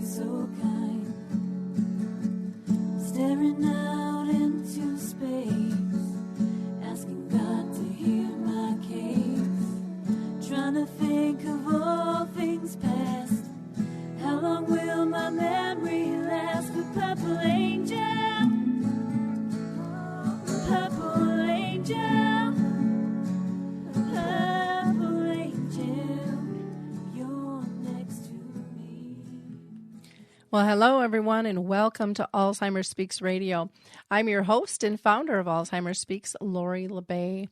so kind. Staring out into space, asking God to hear my case. Trying to think of all things past. How long will my memory last? With purple angel, purple angel, purple angel, you're next to me. Well, hello, everyone, and welcome to Alzheimer Speaks Radio. I'm your host and founder of Alzheimer Speaks, Lori LeBay.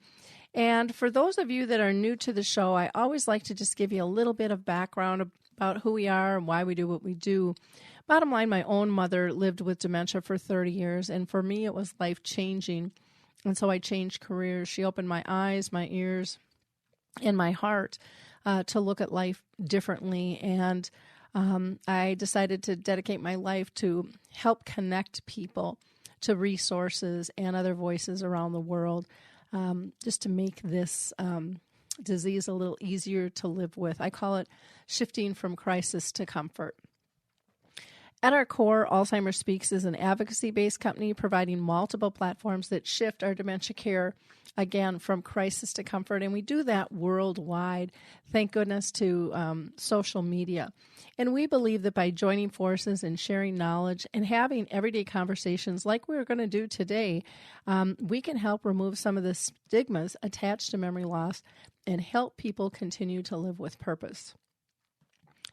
And for those of you that are new to the show, I always like to just give you a little bit of background about who we are and why we do what we do. Bottom line, my own mother lived with dementia for 30 years, and for me, it was life-changing. And so I changed careers. She opened my eyes, my ears, and my heart to look at life differently. And I decided to dedicate my life to help connect people to resources and other voices around the world, just to make this disease a little easier to live with. I call it shifting from crisis to comfort. At our core, Alzheimer Speaks is an advocacy-based company providing multiple platforms that shift our dementia care, again, from crisis to comfort. And we do that worldwide, thank goodness to social media. And we believe that by joining forces and sharing knowledge and having everyday conversations like we're going to do today, we can help remove some of the stigmas attached to memory loss and help people continue to live with purpose.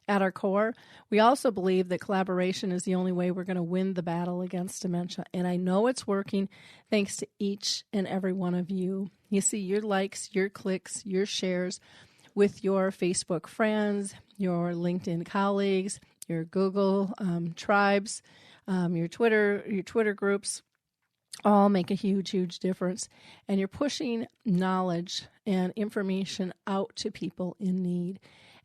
At our core, we also believe that collaboration is the only way we're going to win the battle against dementia. And I know it's working thanks to each and every one of you. You see your likes, your clicks, your shares with your Facebook friends, your LinkedIn colleagues, your Google tribes, your Twitter groups, all make a huge, huge difference. And you're pushing knowledge and information out to people in need.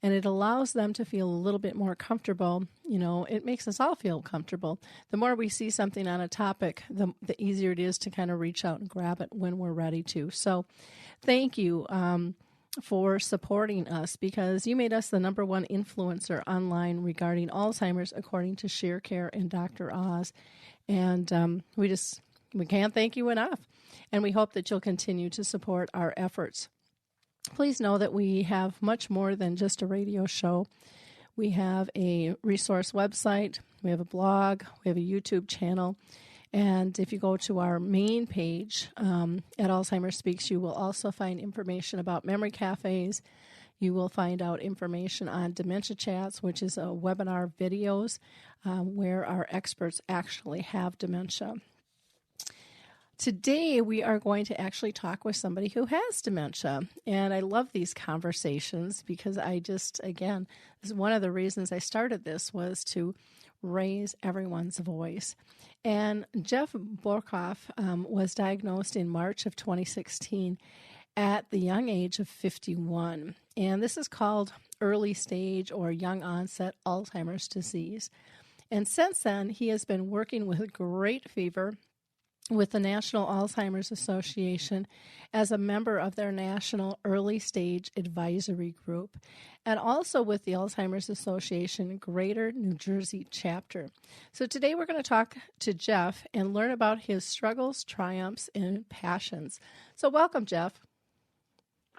And it allows them to feel a little bit more comfortable. You know, it makes us all feel comfortable. The more we see something on a topic, the easier it is to kind of reach out and grab it when we're ready to. So thank you for supporting us, because you made us the number one influencer online regarding Alzheimer's, according to ShareCare and Dr. Oz. And we can't thank you enough. And we hope that you'll continue to support our efforts. Please know that we have much more than just a radio show. We have a resource website, we have a blog, we have a YouTube channel, and if you go to our main page at Alzheimer Speaks, you will also find information about memory cafes. You will find out information on Dementia Chats, which is a webinar videos where our experts actually have dementia. Today, we are going to actually talk with somebody who has dementia, and I love these conversations because this is one of the reasons I started this, was to raise everyone's voice. And Jeff Borghoff was diagnosed in March of 2016 at the young age of 51, and this is called early stage or young onset Alzheimer's disease. And since then, he has been working with great fervor with the National Alzheimer's Association as a member of their National Early Stage Advisory Group, and also with the Alzheimer's Association Greater New Jersey chapter. So today we're going to talk to Jeff and learn about his struggles, triumphs, and passions. So welcome, Jeff.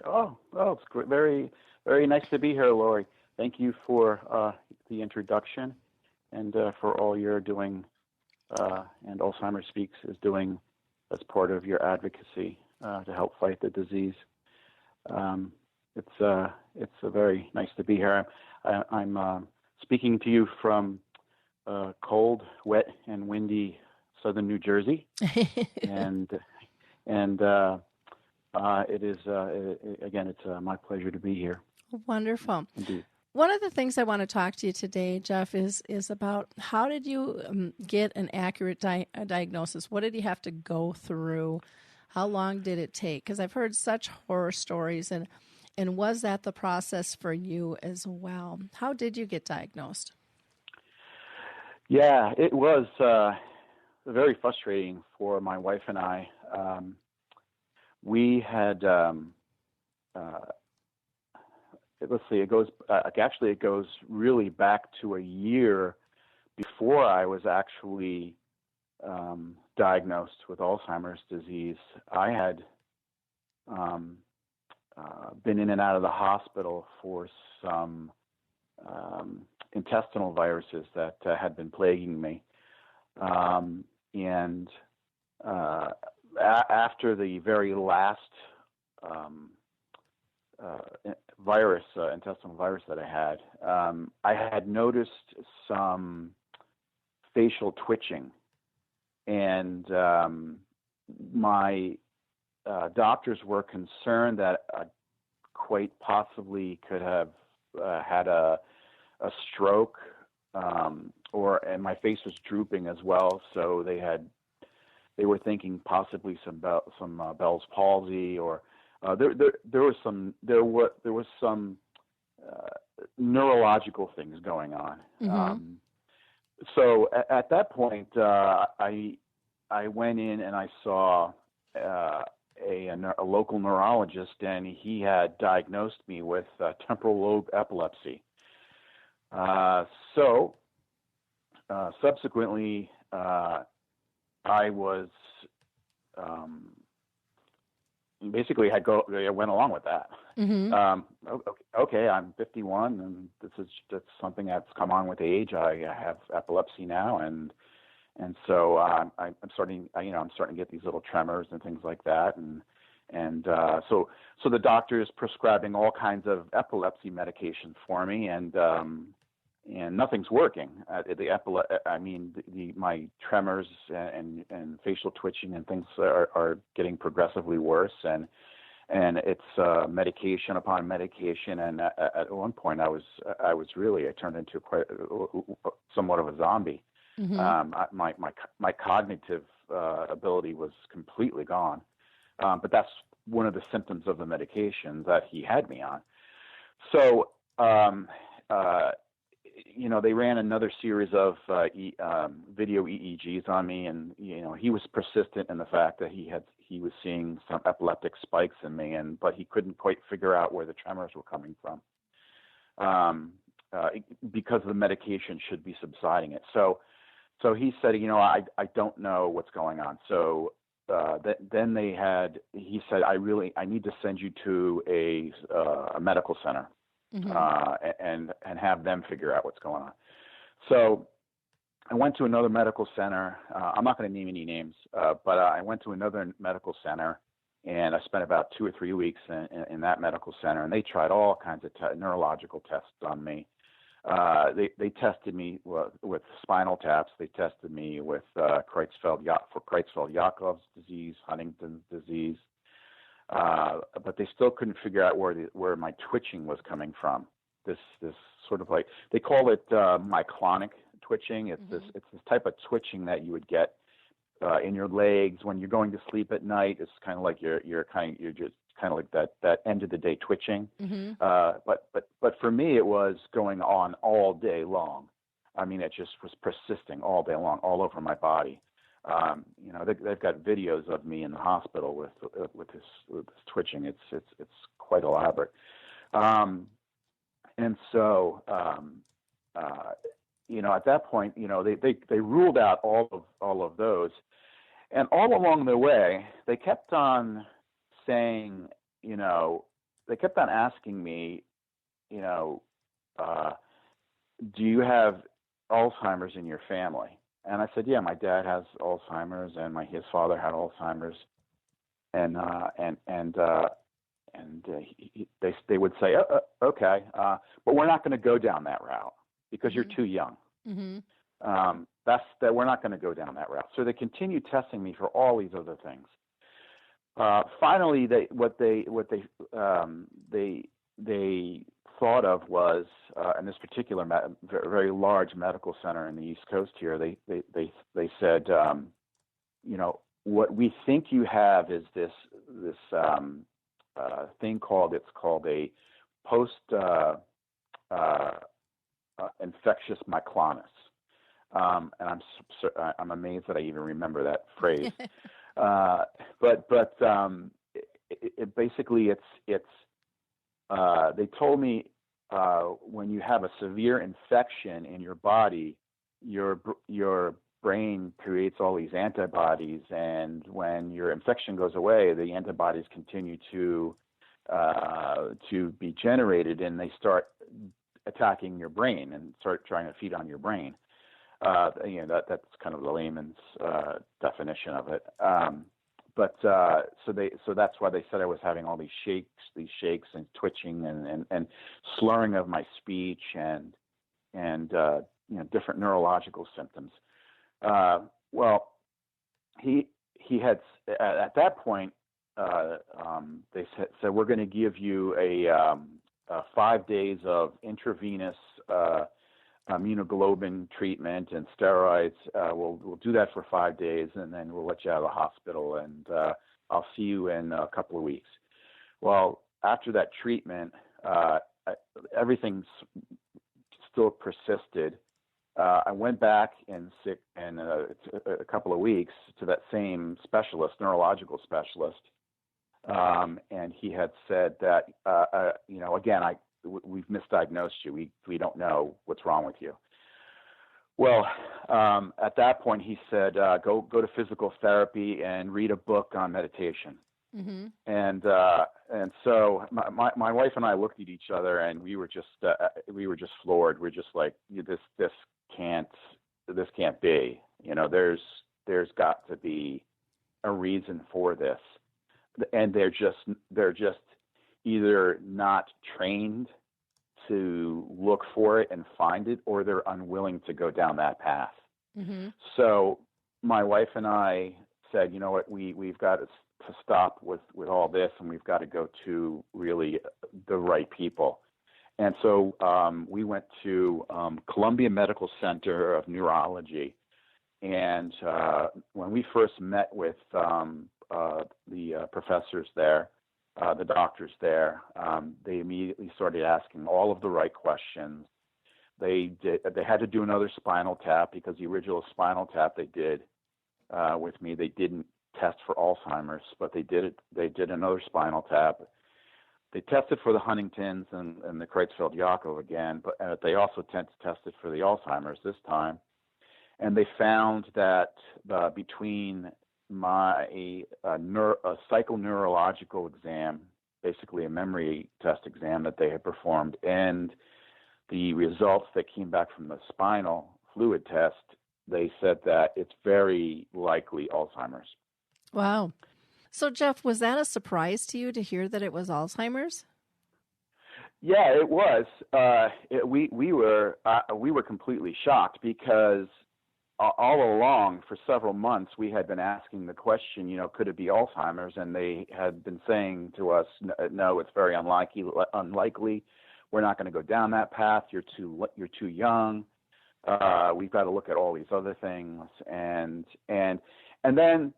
Oh, it's great. Very, very nice to be here, Lori. Thank you for the introduction and for all you're doing. And Alzheimer Speaks is doing as part of your advocacy to help fight the disease. It's very nice to be here. I'm speaking to you from cold, wet, and windy southern New Jersey, and it is again, it's my pleasure to be here. Wonderful. Indeed. One of the things I want to talk to you today, Jeff, is about how did you get an accurate diagnosis? What did you have to go through? How long did it take? Because I've heard such horror stories, and was that the process for you as well? How did you get diagnosed? Yeah, it was very frustrating for my wife and I. We had let's see, it goes really back to a year before I was actually diagnosed with Alzheimer's disease, I had been in and out of the hospital for some intestinal viruses that had been plaguing me. And after the very last intestinal virus that I had noticed some facial twitching, and my doctors were concerned that I quite possibly could have had a stroke, and my face was drooping as well. So they were thinking possibly some Bell's palsy, or there was some neurological things going on. Mm-hmm. So at that point, I went in and I saw a local neurologist, and he had diagnosed me with temporal lobe epilepsy. So subsequently, I was basically I went along with that. Mm-hmm. Okay, I'm 51, and that's something that's come on with age. I have epilepsy now, and so I'm starting to get these little tremors and things like that, and so the doctor is prescribing all kinds of epilepsy medication for me, and nothing's working. My tremors and facial twitching and things are getting progressively worse, and it's medication upon medication. And at one point, I turned into somewhat of a zombie. Mm-hmm. My cognitive ability was completely gone, but that's one of the symptoms of the medication that he had me on. So they ran another series of video EEGs on me, and he was persistent in the fact that he was seeing some epileptic spikes in me, but he couldn't quite figure out where the tremors were coming from, because the medication should be subsiding it. So he said, I don't know what's going on. So then he said, I need to send you to a medical center. Mm-hmm. And have them figure out what's going on. So I went to another medical center. I'm not going to name any names, but I went to another medical center, and I spent about 2 or 3 weeks in that medical center, and they tried all kinds of neurological tests on me. They tested me with spinal taps. They tested me with Creutzfeldt-Jakob's disease, Huntington's disease. But they still couldn't figure out where my twitching was coming from. This sort of, like, they call it myoclonic twitching. It's Mm-hmm. this type of twitching that you would get in your legs when you're going to sleep at night. It's kind of like you're just kind of like that end of the day twitching. Mm-hmm. But for me, it was going on all day long. I mean, it just was persisting all day long, all over my body. They've got videos of me in the hospital with this twitching. It's quite elaborate. And so, at that point, they ruled out all of those, and all along the way, they kept on saying, they kept on asking me, do you have Alzheimer's in your family? And I said, yeah, my dad has Alzheimer's, and his father had Alzheimer's, and they would say, okay, but we're not going to go down that route because you're too young. Mm-hmm. We're not going to go down that route. So they continued testing me for all these other things. Finally, what they thought of was, in this particular very large medical center in the East Coast here, they said, what we think you have is this thing called a post infectious myoclonus, and I'm amazed that I even remember that phrase. But basically it's they told me when you have a severe infection in your body, your brain creates all these antibodies, and when your infection goes away, the antibodies continue to be generated, and they start attacking your brain and start trying to feed on your brain. That's kind of the layman's definition of it. So that's why they said I was having all these shakes and twitching and slurring of my speech and different neurological symptoms. Well, he had at that point they said we're going to give you a 5 days of intravenous immunoglobulin treatment and steroids. We'll do that for 5 days, and then we'll let you out of the hospital, and I'll see you in a couple of weeks. Well, after that treatment, everything still persisted. I went back in a couple of weeks to that same specialist, neurological specialist, and he had said that, again, we've misdiagnosed you. We don't know what's wrong with you. Well, at that point, he said, go to physical therapy and read a book on meditation. Mm-hmm. And so my wife and I looked at each other, and we were just floored. We're just like, this can't be. There's got to be a reason for this, and they're just either not trained to look for it and find it, or they're unwilling to go down that path. Mm-hmm. So my wife and I said, you know what, we've got to stop with all this, and we've got to go to really the right people. And so we went to Columbia Medical Center of Neurology. And when we first met with the professors there, the doctors there, they immediately started asking all of the right questions. They had to do another spinal tap, because the original spinal tap they did with me, they didn't test for Alzheimer's, but they did another spinal tap. They tested for the Huntington's and the Creutzfeldt-Jakob again, but they also tested for the Alzheimer's this time. And they found that between my psychoneurological exam, basically a memory test exam that they had performed, and the results that came back from the spinal fluid test, they said that it's very likely Alzheimer's. Wow. So, Jeff, was that a surprise to you to hear that it was Alzheimer's? Yeah, it was. We were completely shocked, because all along for several months we had been asking the question, could it be Alzheimer's? And they had been saying to us, no, it's very unlikely. We're not going to go down that path. You're too young. We've got to look at all these other things, and then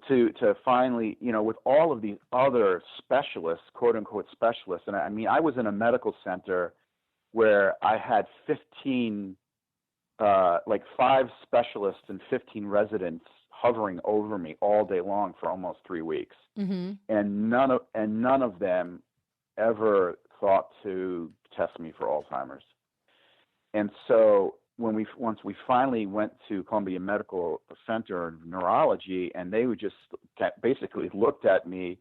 to finally, with all of these other specialists, quote unquote specialists, and I mean, I was in a medical center where I had 5 specialists and 15 residents hovering over me all day long for almost 3 weeks, mm-hmm. and none of them ever thought to test me for Alzheimer's. And so once we finally went to Columbia Medical Center of Neurology, and they would just basically looked at me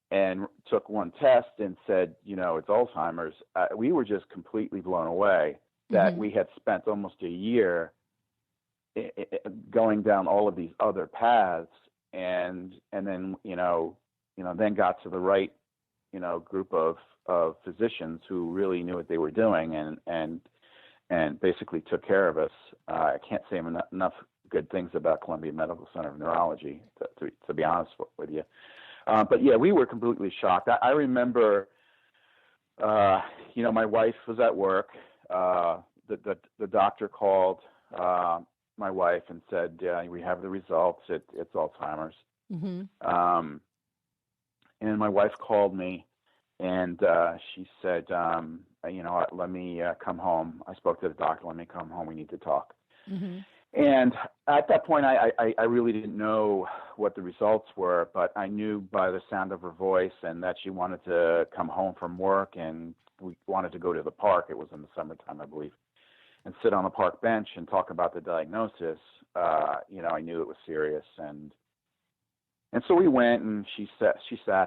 and took one test and said, it's Alzheimer's, we were just completely blown away that mm-hmm. we had spent almost a year going down all of these other paths, and then then got to the right group of physicians who really knew what they were doing and basically took care of us. I can't say enough good things about Columbia Medical Center of Neurology, to be honest with you. But yeah, we were completely shocked. I remember, my wife was at work. The doctor called my wife and said, we have the results. It's Alzheimer's. Mm-hmm. And my wife called me, and she said, let me come home. I spoke to the doctor. Let me come home. We need to talk. Mm-hmm. And at that point, I really didn't know what the results were, but I knew by the sound of her voice and that she wanted to come home from work, and we wanted to go to the park. It was in the summertime, I believe. and sit on a park bench and talk about the diagnosis, I knew it was serious. And so we went, and she sat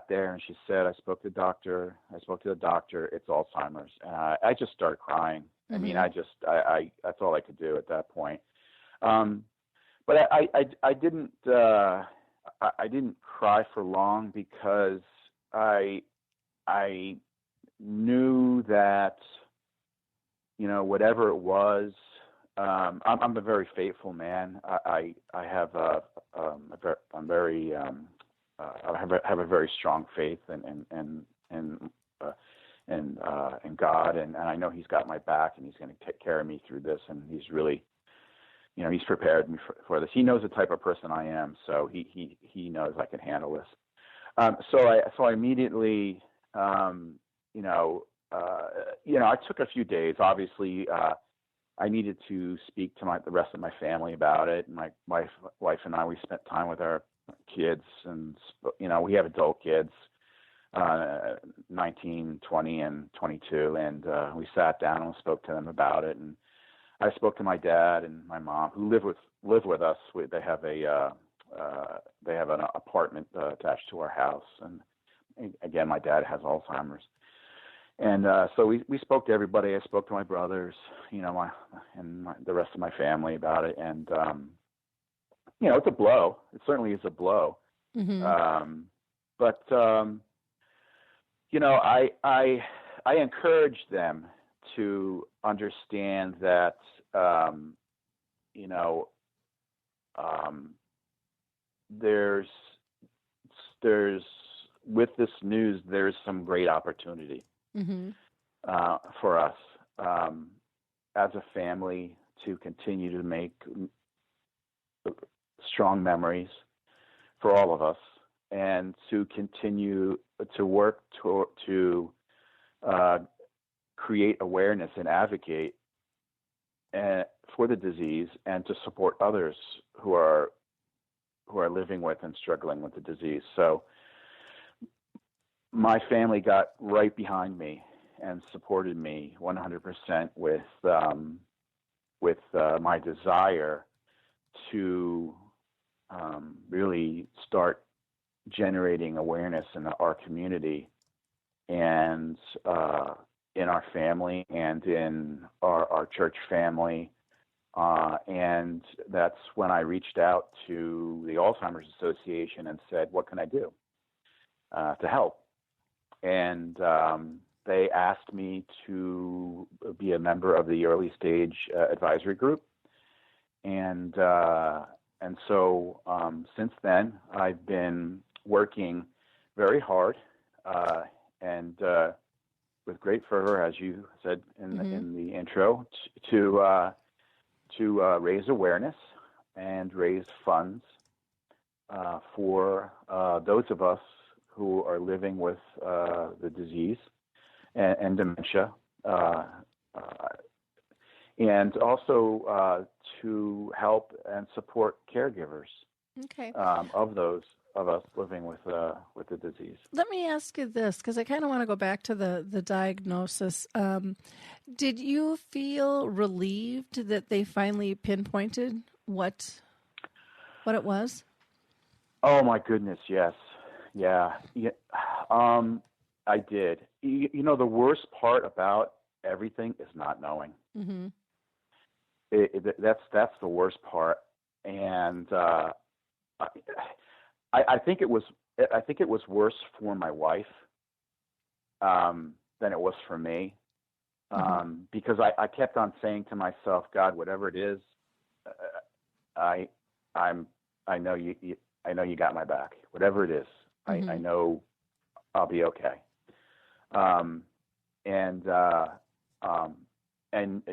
there, and she said, I spoke to the doctor, it's Alzheimer's. And I just started crying. Mm-hmm. I mean, that's all I could do at that point. But I didn't cry for long, because I knew that, whatever it was, I'm a very faithful man. I have a very strong faith in God, and I know He's got my back, and He's going to take care of me through this, and He's really, He's prepared me for this. He knows the type of person I am, so he knows I can handle this. So I immediately, I took a few days. Obviously, I needed to speak to the rest of my family about it. My wife and I, we spent time with our kids, and we have adult kids, 19, 20, and 22, and we sat down and spoke to them about it. And I spoke to my dad and my mom, who live with us. They have an apartment attached to our house, and again, my dad has Alzheimer's. And so we spoke to everybody. I spoke to my brothers, the rest of my family about it. And it's a blow. It certainly is a blow. Mm-hmm. But I encourage them to understand that there's with this news, there's some great opportunity. Mm-hmm. For us as a family to continue to make strong memories for all of us, and to continue to work to create awareness and advocate for the disease, and to support others who are living with and struggling with the disease. So my family got right behind me and supported me 100% with my desire to really start generating awareness in our community, and in our family, and in our church family. And that's when I reached out to the Alzheimer's Association and said, what can I do to help? And they asked me to be a member of the early stage advisory group. And so since then, I've been working very hard and with great fervor, as you said in the intro, to raise awareness and raise funds for those of us who are living with the disease and dementia, and also to help and support caregivers of those of us living with the disease. Let me ask you this, because I kind of want to go back to the diagnosis. Did you feel relieved that they finally pinpointed what it was? Oh my goodness, yes. Yeah. I did. The worst part about everything is not knowing. Mm-hmm. That's the worst part, and I think it was worse for my wife than it was for me, because I kept on saying to myself, God, whatever it is, I know you got my back. Whatever it is, I know I'll be okay. And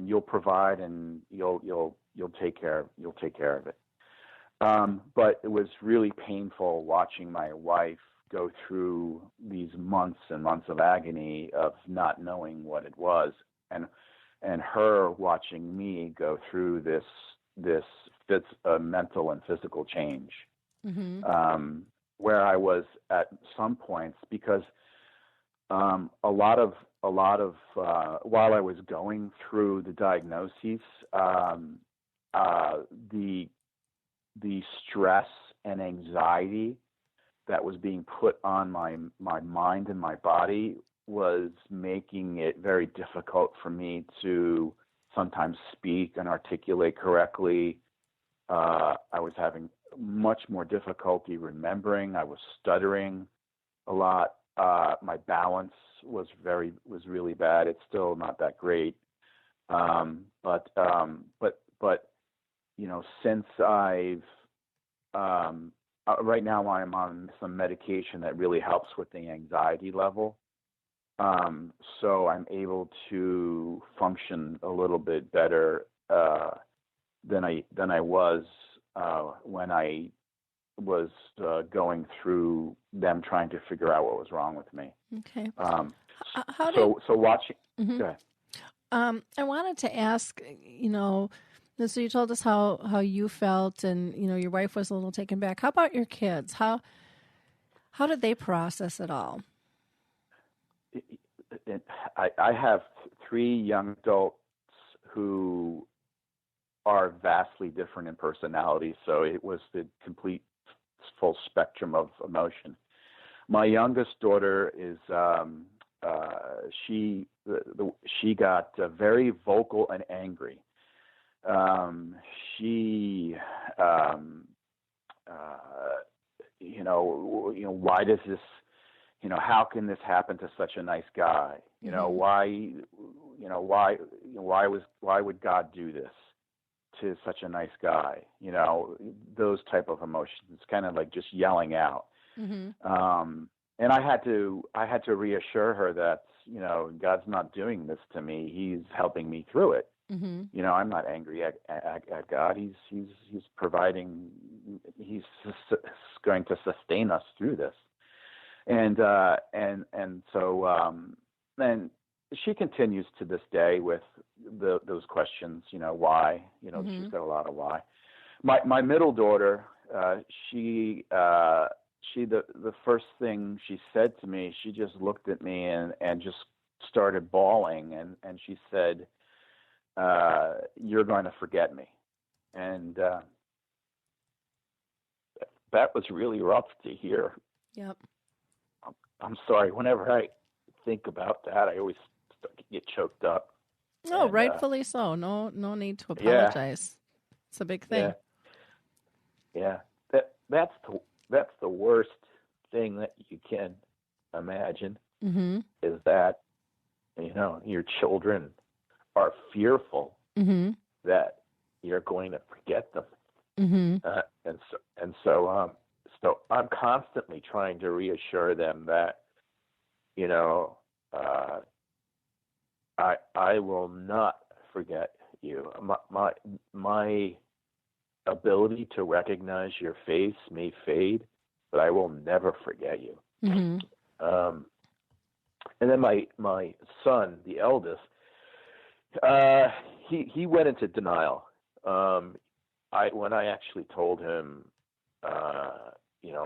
you'll provide, and you'll take care of it. But it was really painful watching my wife go through these months and months of agony of not knowing what it was, and her watching me go through this mental and physical change, where I was at some points, because a lot of a lot of while I was going through the diagnoses, the stress and anxiety that was being put on my mind and my body was making it very difficult for me to sometimes speak and articulate correctly. I was having much more difficulty remembering. I was stuttering a lot. My balance was really bad. It's still not that great. But since I've right now I'm on some medication that really helps with the anxiety level. So I'm able to function a little bit better than I was when I was going through them trying to figure out what was wrong with me. Okay. So watching. Mm-hmm. Go ahead. I wanted to ask, so you told us how you felt, and your wife was a little taken back. How about your kids? How did they process it all? I have 3 young adults who are vastly different in personality, so it was the complete full spectrum of emotion. My youngest daughter is she got very vocal and angry. Why does this? How can this happen to such a nice guy? Why would God do this to such a nice guy? Those type of emotions, kind of like just yelling out. Mm-hmm. And I had to reassure her that, God's not doing this to me. He's helping me through it. Mm-hmm. I'm not angry at God. He's providing. He's going to sustain us through this. And so then she continues to this day with those questions. Why? Mm-hmm. She's got a lot of why. My middle daughter, the first thing she said to me, she just looked at me and just started bawling, and she said, "You're going to forget me," and that was really rough to hear. Yep. I'm sorry. Whenever I think about that, I always start to get choked up. No, and, rightfully so. No need to apologize. Yeah. It's a big thing. Yeah. That's the worst thing that you can imagine. Mm-hmm. Is that your children are fearful mm-hmm. that you're going to forget them. Mm-hmm. So I'm constantly trying to reassure them that, I will not forget you. My ability to recognize your face may fade, but I will never forget you. Mm-hmm. And then my son, the eldest, he went into denial. When I actually told him,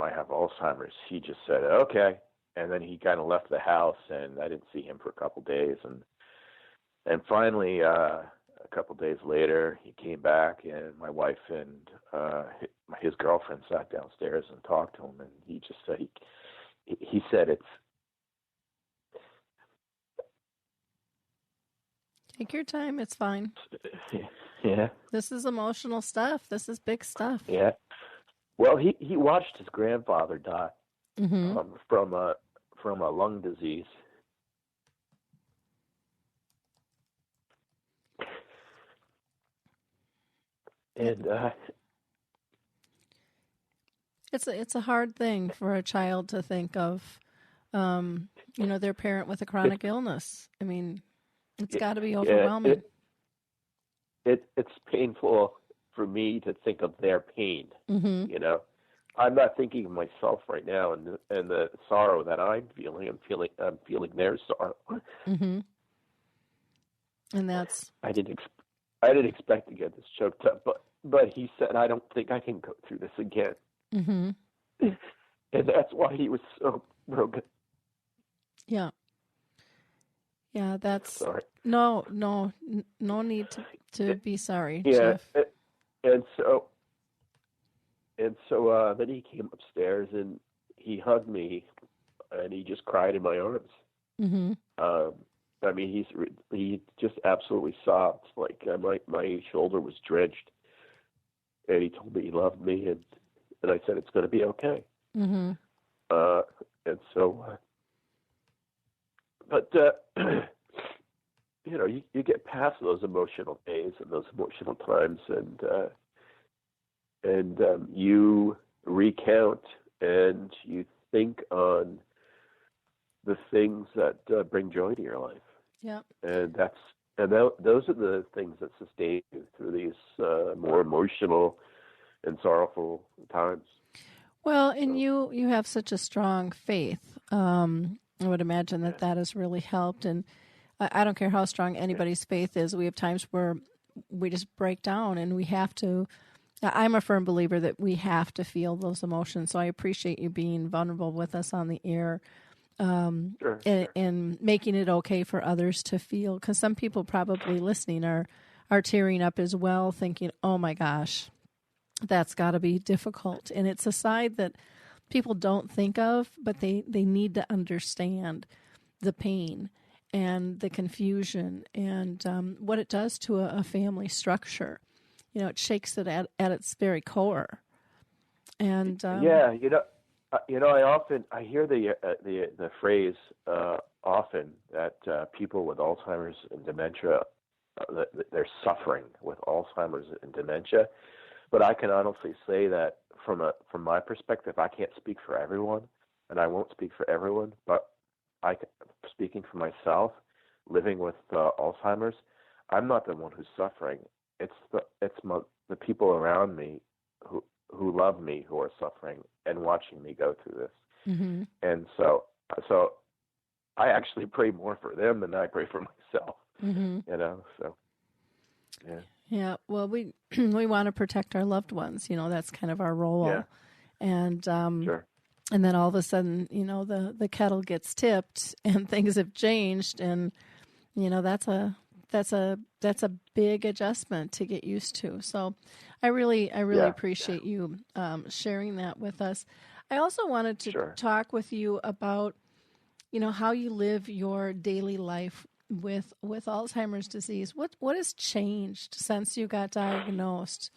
I have Alzheimer's, he just said, okay. And then he kind of left the house, and I didn't see him for a couple of days. And finally, a couple of days later, he came back, and my wife and his girlfriend sat downstairs and talked to him, and he just said, he said it's... Take your time. It's fine. Yeah. This is emotional stuff. This is big stuff. Yeah. Well, he watched his grandfather die mm-hmm. From a lung disease. And it's a hard thing for a child to think of, their parent with a chronic illness. I mean, it's got to be overwhelming. It's painful for me to think of their pain. Mm-hmm. I'm not thinking of myself right now and the sorrow that I'm feeling. I'm feeling their sorrow. Mm-hmm. And that's... I didn't expect to get this choked up, but he said, I don't think I can go through this again. Mm-hmm. And that's why he was so broken. Yeah. Yeah, that's Sorry. no need to be sorry, Yeah, Jeff. and so then he came upstairs and he hugged me and he just cried in my arms. Mm-hmm. I mean, he just absolutely sobbed. Like my shoulder was drenched, and he told me he loved me, and I said it's going to be okay. Mm-hmm. And so, but you get past those emotional days and those emotional times, and you recount and you think on the things that bring joy to your life. Yeah. And those are the things that sustain you through these more emotional and sorrowful times. Well, and you have such a strong faith. I would imagine that has really helped. And I don't care how strong anybody's faith is. We have times where we just break down, and we have to. I'm a firm believer that we have to feel those emotions. So I appreciate you being vulnerable with us on the air. Sure. And making it okay for others to feel, because some people probably listening are tearing up as well, thinking, oh my gosh, that's got to be difficult. And it's a side that people don't think of, but they need to understand the pain and the confusion and what it does to a family structure. It shakes it at its very core. And yeah, I hear the phrase often that people with Alzheimer's and dementia, they're suffering with Alzheimer's and dementia. But I can honestly say that from my perspective, I can't speak for everyone, and I won't speak for everyone. But speaking for myself, living with Alzheimer's, I'm not the one who's suffering. It's the people around me who love me who are suffering and watching me go through this. Mm-hmm. And so I actually pray more for them than I pray for myself. Mm-hmm. So yeah. Yeah, well, we want to protect our loved ones. That's kind of our role. Yeah. And Sure. And then all of a sudden, the kettle gets tipped and things have changed, and that's a big adjustment to get used to. So I really appreciate you sharing that with us. I also wanted to talk with you about how you live your daily life with Alzheimer's disease. What has changed since you got diagnosed?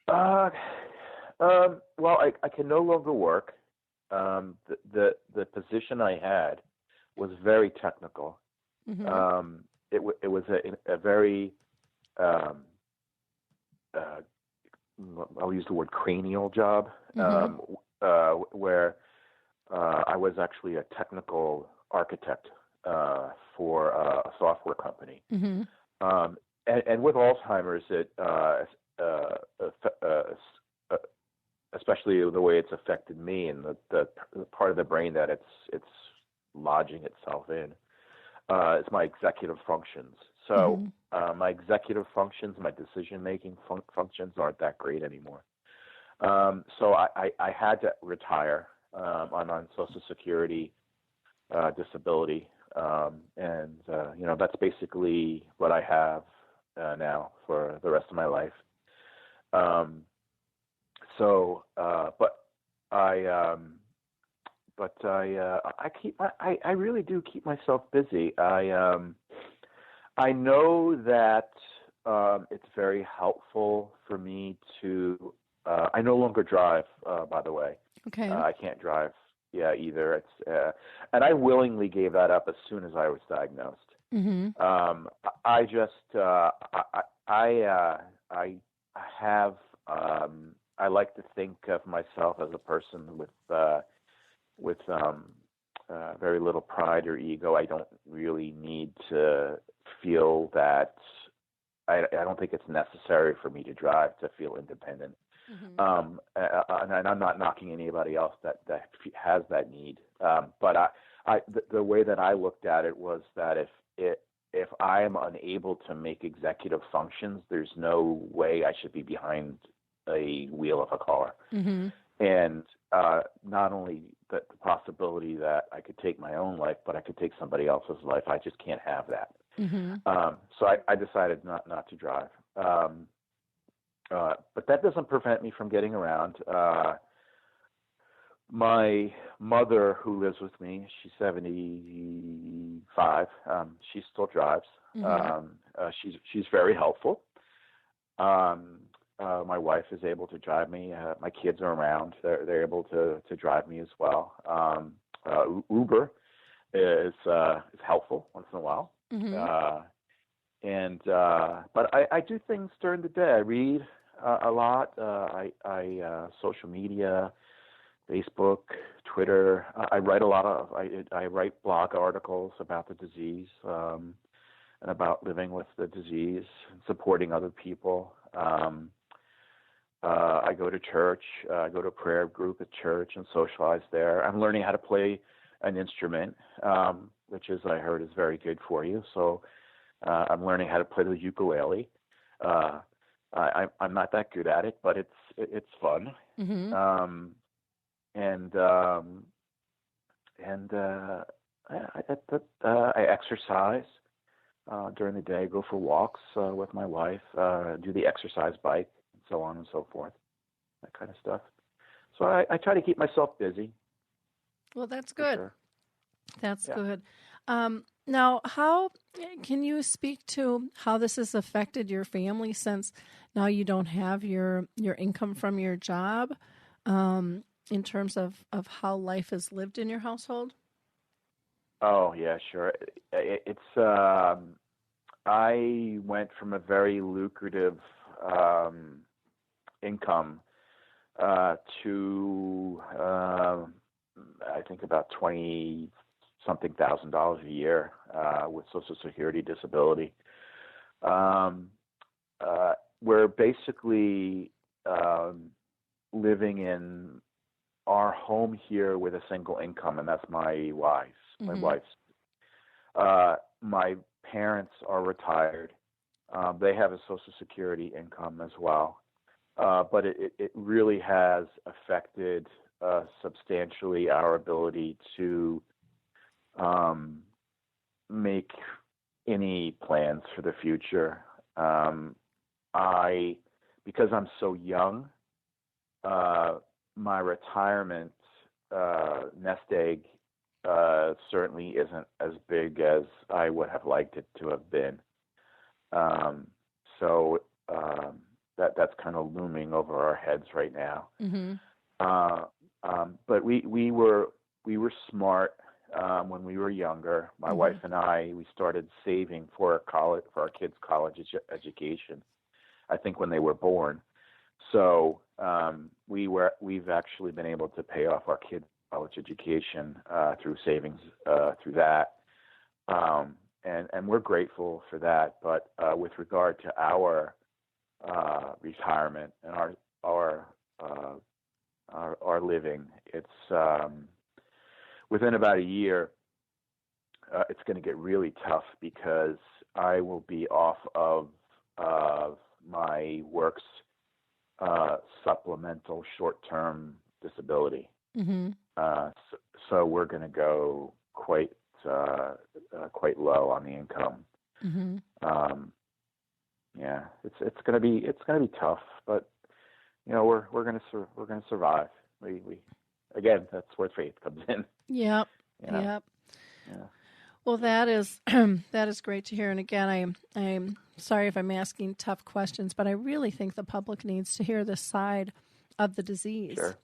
Well, I can no longer work. The position I had was very technical. Mm-hmm. It was a very I'll use the word cranial job, Mm-hmm. where I was actually a technical architect for a software company. Mm-hmm. And with Alzheimer's, especially the way it's affected me and the part of the brain that it's lodging itself in, is my executive functions. So my executive functions, my decision-making functions aren't that great anymore. So I had to retire. I'm on Social Security disability, and that's basically what I have now for the rest of my life. I really do keep myself busy. I know that it's very helpful for me to. I no longer drive, by the way. Okay. I can't drive. Yeah, either. It's and I willingly gave that up as soon as I was diagnosed. Mm-hmm. I just I have I like to think of myself as a person with very little pride or ego. I don't really need to feel that. I don't think it's necessary for me to drive to feel independent. Mm-hmm. And I'm not knocking anybody else that has that need. But the way that I looked at it was that if I am unable to make executive functions, there's no way I should be behind a wheel of a car. Mm-hmm. And not only the possibility that I could take my own life, but I could take somebody else's life. I just can't have that. So I decided not to drive. But that doesn't prevent me from getting around. My mother, who lives with me, she's 75. She still drives. She's very helpful. My wife is able to drive me. My kids are around. They're able to drive me as well. Uber is helpful once in a while. But I do things during the day. I read a lot. I social media, Facebook, Twitter. I write a lot of. I write blog articles about the disease and about living with the disease and supporting other people. I go to church. I go to a prayer group at church and socialize there. I'm learning how to play an instrument, which I heard is very good for you. So I'm learning how to play the ukulele. I'm not that good at it, but it's fun. I exercise during the day. I go for walks with my wife. Do the exercise bike, and so on and so forth. That kind of stuff. So I try to keep myself busy. Well, that's good. Sure. That's good. Now, how can you speak to how this has affected your family since now you don't have your income from your job, in terms of how life is lived in your household? Oh, yeah, sure. It's I went from a very lucrative income to I think about $20-something thousand a year with Social Security disability. We're basically living in our home here with a single income, and that's my wife's. My wife's. My parents are retired. They have a Social Security income as well, but it really has affected substantially our ability to make any plans for the future. Because I'm so young, my retirement nest egg certainly isn't as big as I would have liked it to have been. So that's kind of looming over our heads right now. But we were smart when we were younger. My wife and I, we started saving for our kids' college education, I think when they were born. So we've actually been able to pay off our kids' college education through savings through that, and we're grateful for that. But with regard to our retirement and our living, it's within about a year. It's going to get really tough because I will be off of my work's supplemental short-term disability. So we're going to go quite low on the income. Yeah, it's going to be tough, but we're going to survive. We again, that's where faith comes in. Yep. Yeah. Well, that is great to hear. And again, I'm sorry if I'm asking tough questions, but I really think the public needs to hear this side of the disease. Sure.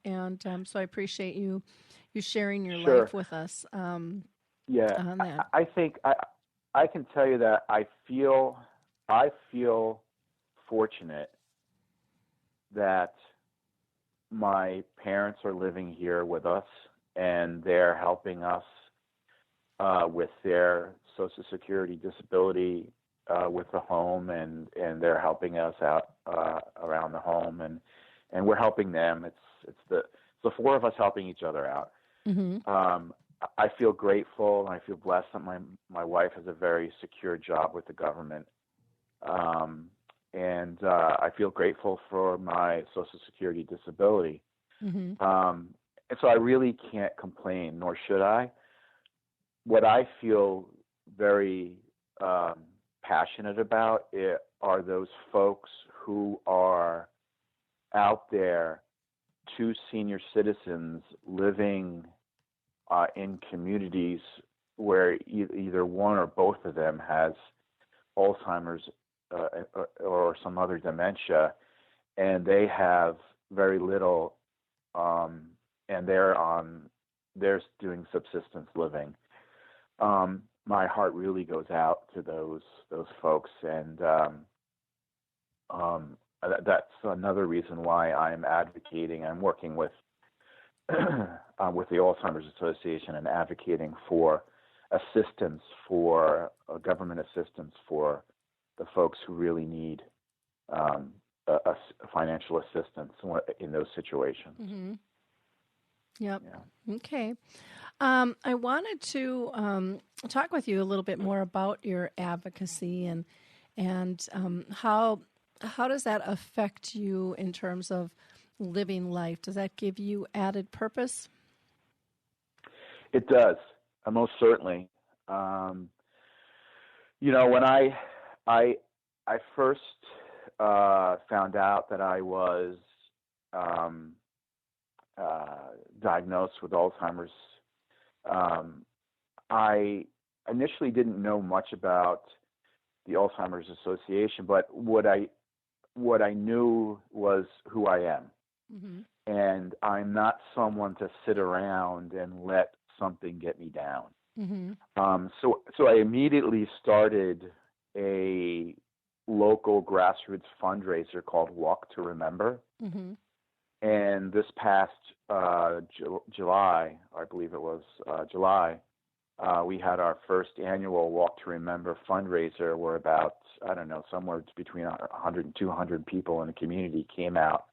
And so I appreciate you sharing your Sure. life with us. Yeah, on that. I think I can tell you that I feel fortunate that my parents are living here with us, and they're helping us with their Social Security disability with the home, and they're helping us out around the home, and we're helping them. It's the four of us helping each other out. I feel grateful and I feel blessed that my wife has a very secure job with the government, and I feel grateful for my Social Security disability. and so I really can't complain, nor should I. What I feel very passionate about are those folks who are out there, two senior citizens living in communities where either one or both of them has Alzheimer's or some other dementia, and they have very little, and they're doing subsistence living. My heart really goes out to those folks, and that's another reason why I'm advocating. I'm working with with the Alzheimer's Association and advocating for assistance, for government assistance for the folks who really need financial assistance in those situations. Mm-hmm. Yep. Yeah. Okay. I wanted to talk with you a little bit more about your advocacy and how does that affect you in terms of living life? Does that give you added purpose? It does, most certainly. When I first found out that I was diagnosed with Alzheimer's, I initially didn't know much about the Alzheimer's Association, but what I knew was who I am. Mm-hmm. And I'm not someone to sit around and let something get me down. Mm-hmm. So I immediately started a local grassroots fundraiser called Walk to Remember. Mm-hmm. And this past July, I believe it was July, we had our first annual Walk to Remember fundraiser where about, somewhere between 100 and 200 people in the community came out.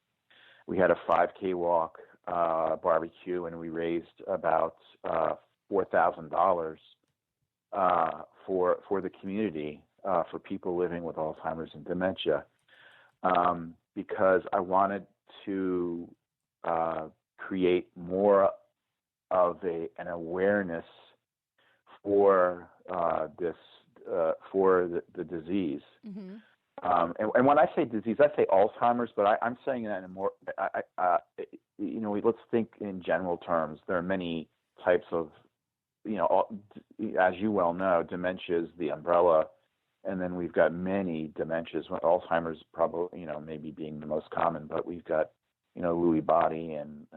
We had a 5K walk, barbecue, and we raised about $4,000 for the community, for people living with Alzheimer's and dementia, because I wanted to create more of an awareness for this for the disease. Mm-hmm. And when I say disease, I say Alzheimer's, but I'm saying that in more. Let's think in general terms. There are many types of, as you well know, dementia is the umbrella, and then we've got many dementias. Alzheimer's probably, maybe being the most common, but we've got, Lewy body and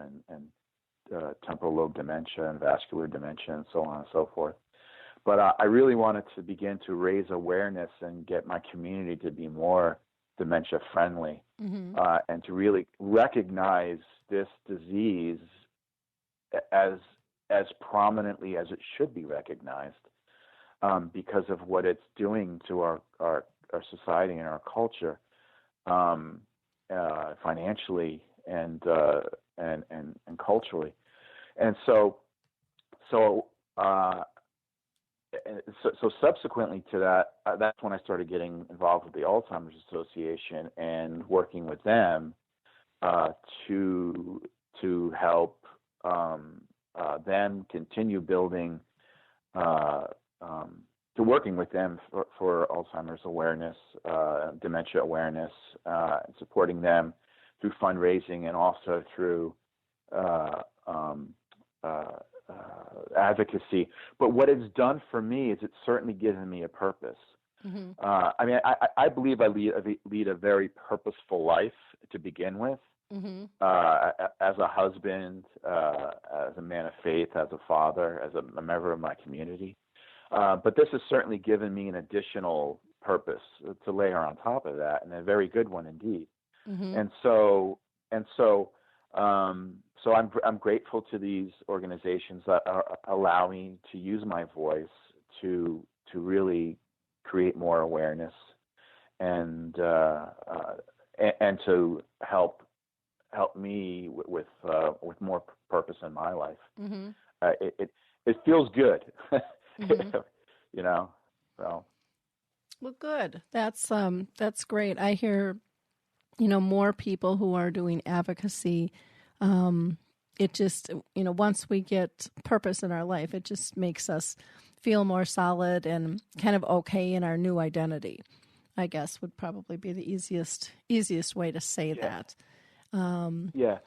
temporal lobe dementia and vascular dementia and so on and so forth. But I really wanted to begin to raise awareness and get my community to be more dementia friendly, mm-hmm. And to really recognize this disease as prominently as it should be recognized, because of what it's doing to our society and our culture, financially and culturally. And so subsequently to that, that's when I started getting involved with the Alzheimer's Association and working with them to help them continue building, to working with them for Alzheimer's awareness, dementia awareness, and supporting them through fundraising and also through advocacy. But what it's done for me is it's certainly given me a purpose. Mm-hmm. I believe I lead a very purposeful life to begin with. Mm-hmm. As a husband, as a man of faith, as a father, as a member of my community. But this has certainly given me an additional purpose to layer on top of that, and a very good one indeed. Mm-hmm. So I'm grateful to these organizations that allow me to use my voice to really create more awareness and to help me with more purpose in my life. Mm-hmm. It feels good, mm-hmm. So. Well, good. That's great. I hear, more people who are doing advocacy, it just, once we get purpose in our life, it just makes us feel more solid and kind of okay in our new identity, I guess would probably be the easiest way to say that. Yeah.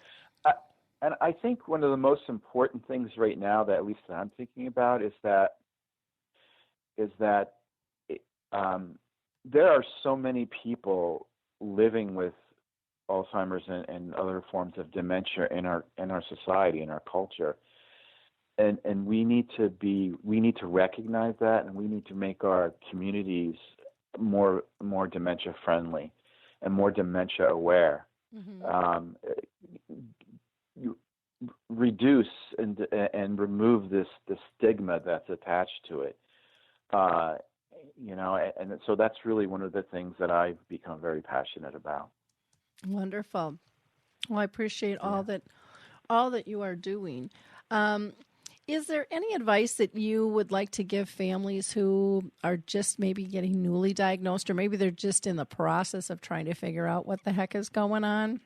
And I think one of the most important things right now that at least that I'm thinking about is that there are so many people living with Alzheimer's and other forms of dementia in our society, in our culture. And we need to recognize that, and we need to make our communities more dementia friendly and more dementia aware. Mm-hmm. You reduce and remove this stigma that's attached to it. And so that's really one of the things that I've become very passionate about. Wonderful. Well, I appreciate all that you are doing. Is there any advice that you would like to give families who are just maybe getting newly diagnosed, or maybe they're just in the process of trying to figure out what the heck is going on?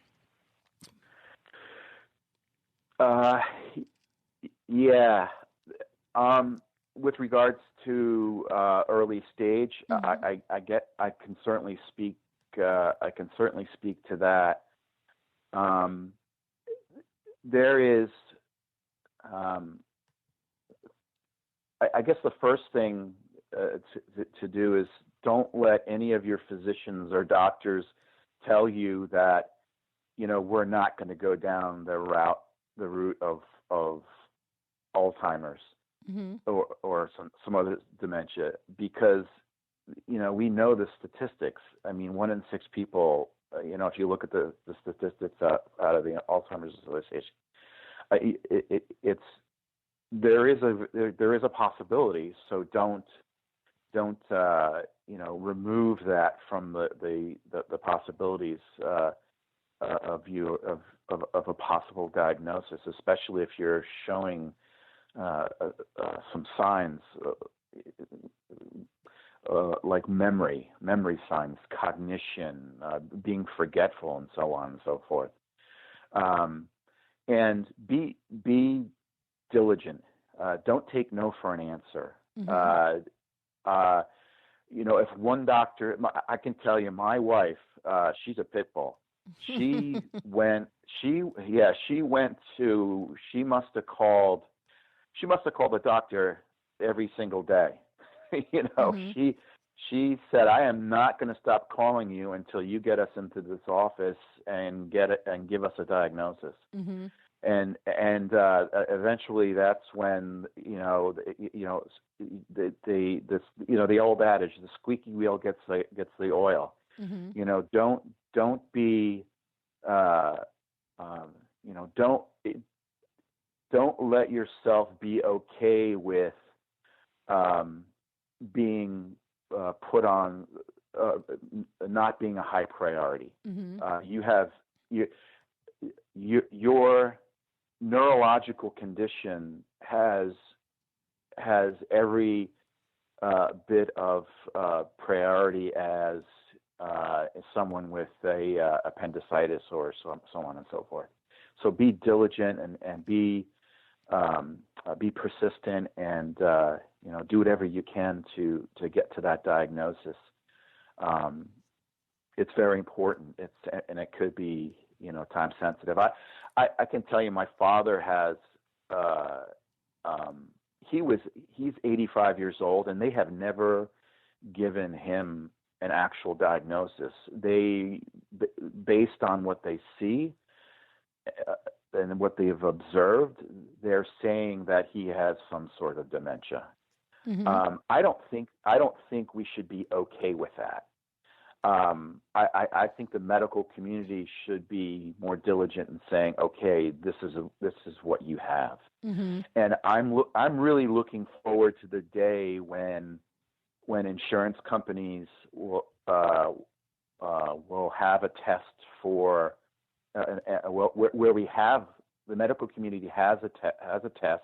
Yeah. With regards to early stage, mm-hmm. I can certainly speak to that. There is, I guess the first thing to do is don't let any of your physicians or doctors tell you that, we're not going to go down the route of Alzheimer's, mm-hmm. or some other dementia, because, we know the statistics. I mean, 1 in 6 people, if you look at the statistics out of the Alzheimer's Association, there is a possibility. So don't remove that from the possibilities of a possible diagnosis, especially if you're showing some signs like memory signs, cognition, being forgetful, and so on and so forth. And be diligent. Don't take no for an answer. Mm-hmm. If one doctor, I can tell you, my wife, she's a pit bull. She must have called the doctor every single day. Mm-hmm. She said, I am not going to stop calling you until you get us into this office and give us a diagnosis. Mm-hmm. And eventually that's when, the old adage, the squeaky wheel gets the oil. Mm-hmm. Don't be, don't let yourself be okay with being put on not being a high priority. Mm-hmm. Your neurological condition has every bit of priority as someone with a appendicitis or so on and so forth. So be diligent and be persistent and do whatever you can to get to that diagnosis. It's very important. And it could be time sensitive. I can tell you, my father has he's 85 years old, and they have never given him an actual diagnosis. They, based on what they see and what they have observed, they're saying that he has some sort of dementia. Mm-hmm. I don't think we should be okay with that. I think the medical community should be more diligent in saying, okay, this is what you have. Mm-hmm. And I'm really looking forward to the day when insurance companies will have a test for where we have the medical community has a test,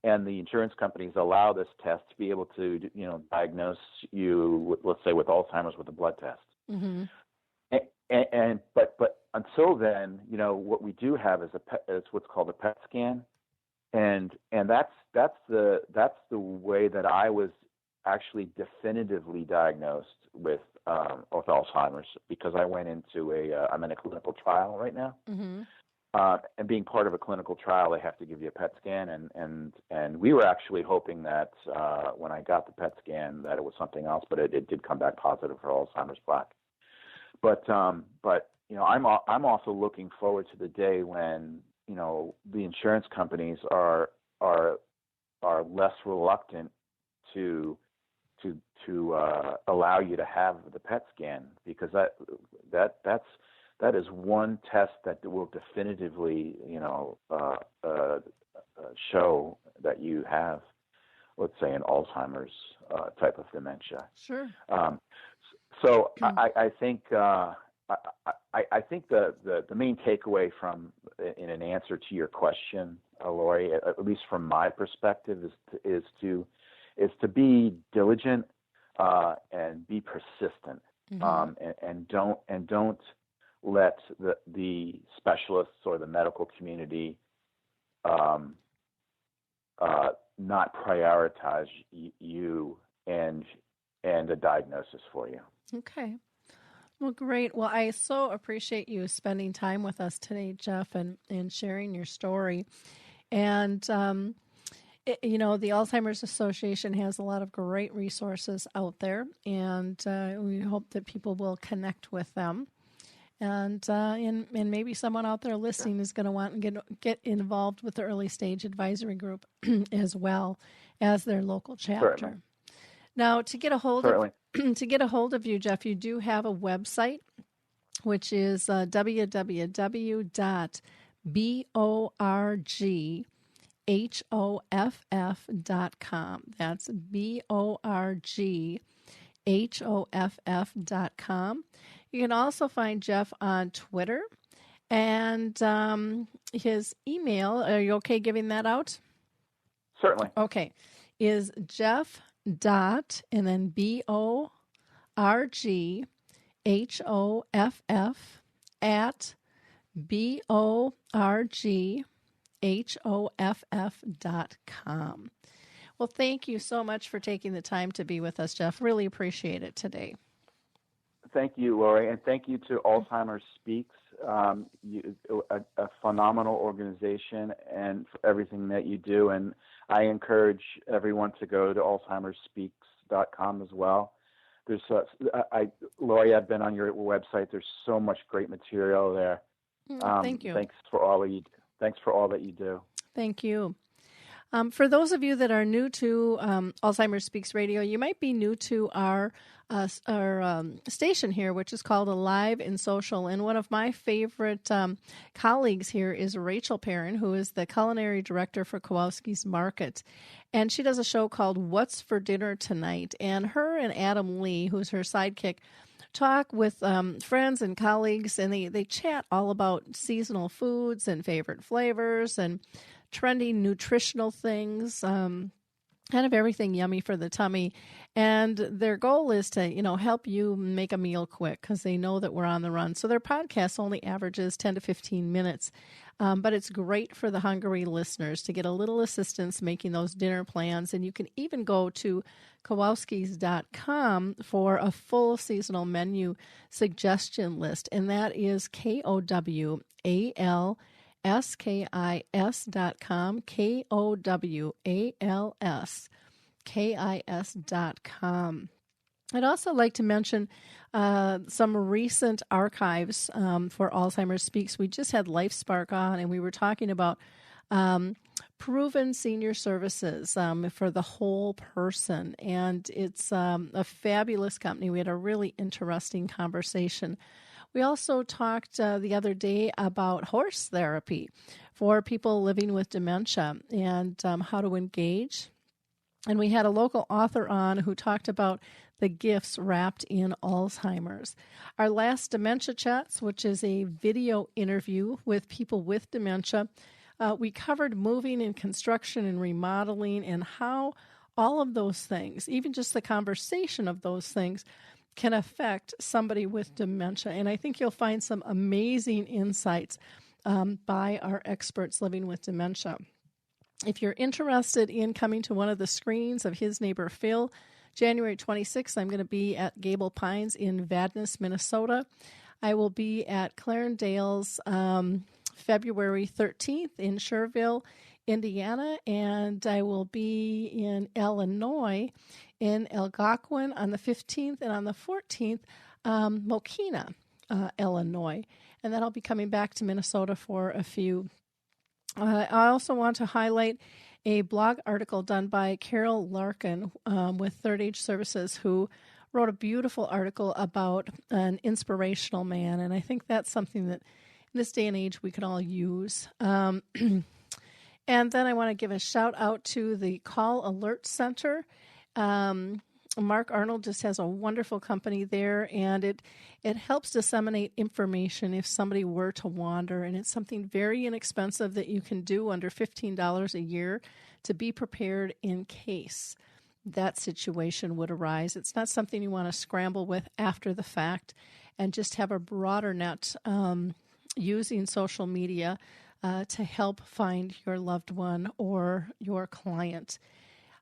and the insurance companies allow this test to be able to diagnose you, let's say, with Alzheimer's with a blood test. Mm-hmm. but until then, what we do have is what's called a PET scan, and that's the way that I was actually definitively diagnosed with Alzheimer's, because I went into I'm in a clinical trial right now. Mm-hmm. And being part of a clinical trial, they have to give you a PET scan, and we were actually hoping that when I got the PET scan that it was something else, but it did come back positive for Alzheimer's plaque. But I'm also looking forward to the day when the insurance companies are less reluctant to allow you to have the PET scan, because that is one test that will definitively, show that you have, let's say, an Alzheimer's type of dementia. Sure. So I think the main takeaway in an answer to your question, Lori, at least from my perspective, is to be diligent and be persistent, and don't let the specialists or the medical community not prioritize you and a diagnosis for you. Okay. Well, great. Well, I so appreciate you spending time with us today, Jeff, and sharing your story. And, the Alzheimer's Association has a lot of great resources out there, and we hope that people will connect with them. And maybe someone out there listening is going to want to get involved with the early stage advisory group as well as their local chapter. Certainly. Now, to get a hold of you, Jeff, you do have a website, which is www.borghoff.com. That's borghoff.com. You can also find Jeff on Twitter, and his email, are you okay giving that out? Certainly. Okay, is Jeff dot and then BORGHOFF at BORGHOFF.com. Well, thank you so much for taking the time to be with us, Jeff. Really appreciate it today. Thank you, Lori, and thank you to Alzheimer's Speaks, a phenomenal organization, and for everything that you do. And I encourage everyone to go to alzheimersspeaks.com as well. There's, Lori, I've been on your website. There's so much great material there. Thank you. Thanks for all that you do. Thank you. For those of you that are new to Alzheimer's Speaks Radio, you might be new to our station here, which is called Alive and Social. And one of my favorite colleagues here is Rachel Perrin, who is the culinary director for Kowalski's Market. And she does a show called What's for Dinner Tonight? And her and Adam Lee, who's her sidekick, talk with friends and colleagues, and they chat all about seasonal foods and favorite flavors and trendy nutritional things, kind of everything yummy for the tummy. And their goal is to, help you make a meal quick, because they know that we're on the run. So their podcast only averages 10 to 15 minutes. But it's great for the hungry listeners to get a little assistance making those dinner plans. And you can even go to Kowalskis.com for a full seasonal menu suggestion list. And that is KOWALSKIS.com, KOWALSKIS.com. I'd also like to mention some recent archives for Alzheimer's Speaks. We just had LifeSpark on, and we were talking about proven senior services for the whole person. And it's a fabulous company. We had a really interesting conversation. We also talked the other day about horse therapy for people living with dementia and how to engage. And we had a local author on who talked about the gifts wrapped in Alzheimer's. Our last Dementia Chats, which is a video interview with people with dementia, we covered moving and construction and remodeling and how all of those things, even just the conversation of those things, can affect somebody with dementia. And I think you'll find some amazing insights by our experts living with dementia. If you're interested in coming to one of the screenings of His Neighbor Phil, January 26th, I'm going to be at Gable Pines in Vadnais, Minnesota. I will be at Clarendale's February 13th in Schererville, Indiana, and I will be in Illinois in Algonquin on the 15th, and on the 14th, Mokina, Illinois. And then I'll be coming back to Minnesota for a few. I also want to highlight a blog article done by Carol Larkin with Third Age Services, who wrote a beautiful article about an inspirational man, and I think that's something that in this day and age we could all use. And then I want to give a shout out to the Call Alert Center. Mark Arnold just has a wonderful company there, and it helps disseminate information if somebody were to wander, and it's something very inexpensive that you can do under $15 a year to be prepared in case that situation would arise. It's not something you want to scramble with after the fact, and just have a broader net using social media to help find your loved one or your client.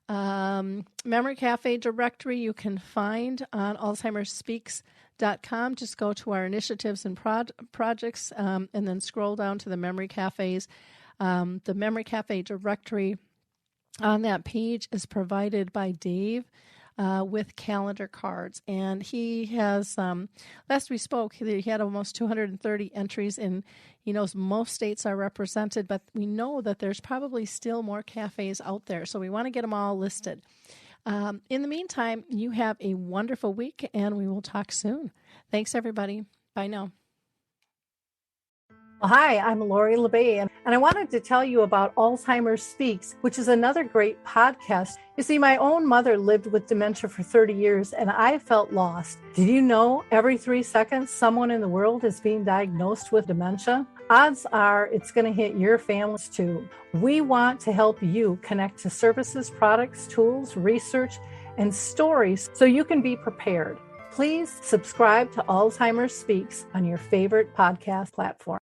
Memory Cafe directory you can find on alzheimersspeaks.com. Just go to our initiatives and projects and then scroll down to the Memory Cafes. The Memory Cafe directory on that page is provided by Dave with calendar cards. And he has, last we spoke, he had almost 230 entries, and he knows most states are represented, but we know that there's probably still more cafes out there. So we want to get them all listed. In the meantime, you have a wonderful week, and we will talk soon. Thanks, everybody. Bye now. Well, hi, I'm Lori LeBay, and I wanted to tell you about Alzheimer Speaks, which is another great podcast. You see, my own mother lived with dementia for 30 years, and I felt lost. Did you know every 3 seconds someone in the world is being diagnosed with dementia? Odds are it's going to hit your families too. We want to help you connect to services, products, tools, research, and stories so you can be prepared. Please subscribe to Alzheimer Speaks on your favorite podcast platform.